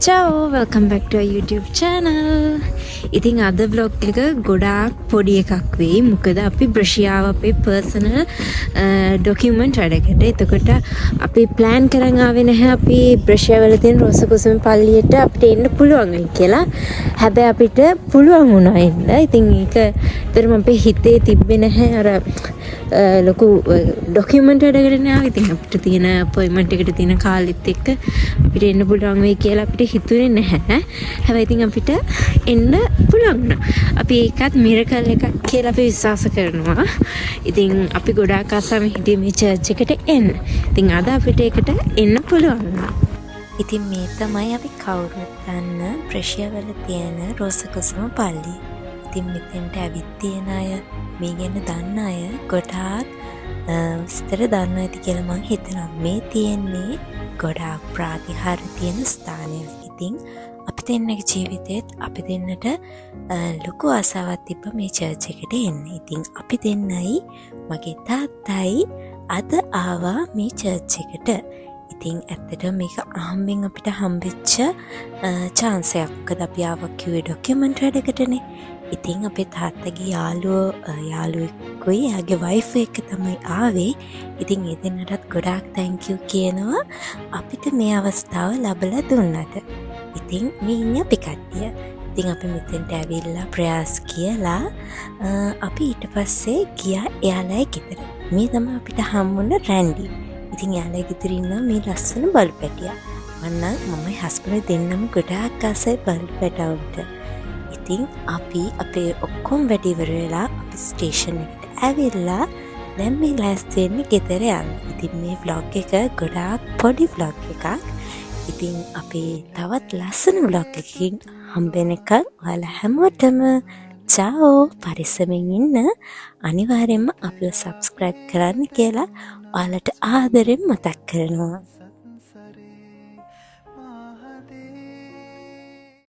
Ciao, welcome back to our YouTube channel. ඉතින් අද vlog එක ගොඩාක් පොඩි එකක් වෙයි. මොකද අපි බ්‍රෂියාව අපේ personal document වැඩකට. එතකොට අපි plan කරන් ආවේ නැහැ අපි බ්‍රෂියාව වල තියෙන රෝස කුසුම පල්ලියට අපිට එන්න පුළුවන් වෙයි කියලා. හැබැයි අපිට පුළුවන් වුණා එන්න. ඉතින් ඒක තරම අපේ හිතේ තිබ්බේ නැහැ අර ලොකු ඩොකියුමන්ට් වැඩකට නේ ආවේ. ඉතින් අපිට තියෙන අපොයින්ට්මන්ට් එකට තියෙන කාලෙත් එක්ක අපිට එන්න පුළුවන් වෙයි කියලා අපිට හිතුවේ නැහැ. හැබැයි ඉතින් අපිට එන්න පුළුවන් වුණා. අපි ඒකත් මිරකල් එකක් කියලා අපි විශ්වාස කරනවා. ඉතින් අපි ගොඩාක් ආසාවෙන් හිටියේ මේ චර්ච් එකට එන්න. ඉතින් අද අපිට ඒකට එන්න පුළුවන් වුණා. ඉතින් මේ තමයි අපි කවුරුත් දන්න බ්‍රෂියාවල තියෙන රෝස කුසුම පල්ලිය. ඉතින් මෙතෙන්ට ඇවිත් තියෙන අය මේ ගැන දන්න අය ගොඩාක් විස්තර දන්නවා ඇති කියලා මං හිතනවා. මේ තියෙන්නේ ගොඩාක් ප්‍රාතිහාර තියෙන ස්ථානයක්. ඉතින් අපි දෙන්නගේ ජීවිතේත් අපි දෙන්නට ලොකු ආසාවක් තිබ්බ මේ චර්ච් එකට එන්න. ඉතින් අපි දෙන්නයි මගේ තාත්තයි අද ආවා මේ චර්ච් එකට. ඉතින් ඇත්තටම මේක අහම්බෙන් අපිට හම්බෙච්ච chance එකක්. මොකද අපි ආවා කිව්වේ ඩොකියුමන්ට් වැඩකටනේ. ඉතින් අපේ තාත්තගේ යාළුවෙකුයි එයාගේ වයිෆ් එක තමයි ආවේ. ඉතින් ඒ දෙන්නටත් ගොඩාක් thank you කියනවා අපිට මේ අවස්ථාව ලැබලා දුන්නට. ඉතින් මේ ඉන්නේ අපි කට්ටිය. ඉතින් අපි මෙතෙන්ට ඇවිල්ලා ප්‍රයාස් කියලා අපි ඊට පස්සේ ගියා එයාලයි ගෙදර. මේ තමයි අපිට හම්බුන රැන්ඩි. ඉතින් එයාලයි ගෙදර ඉන්නවා මේ ලස්සන බලු පැටියා. මමයි හස්බන්ඩ් දෙන්නම ගොඩාක් ආසයි බලු පැටවුන්ට. ඉතින් අපි අපේ ඔක්කොම වැඩ ඉවර වෙලා අපි ස්ටේෂන් එකට ඇවිල්ලා දැන් මේ ලෑස්ති වෙන්නේ ගෙදර යන්න. ඉතින් මේ vlog එක ගොඩාක් පොඩි vlog එකක්. ඉතින් අපි තවත් ලස්සන vlog එකකින් හම්බෙනකන් ඔයාලා හැමෝටම ciao පරිස්සමෙන් ඉන්න. අනිවාර්යෙන්ම අපිව subscribe කරන්න කියලා ඔයාලට ආදරෙන් මතක් කරනවා.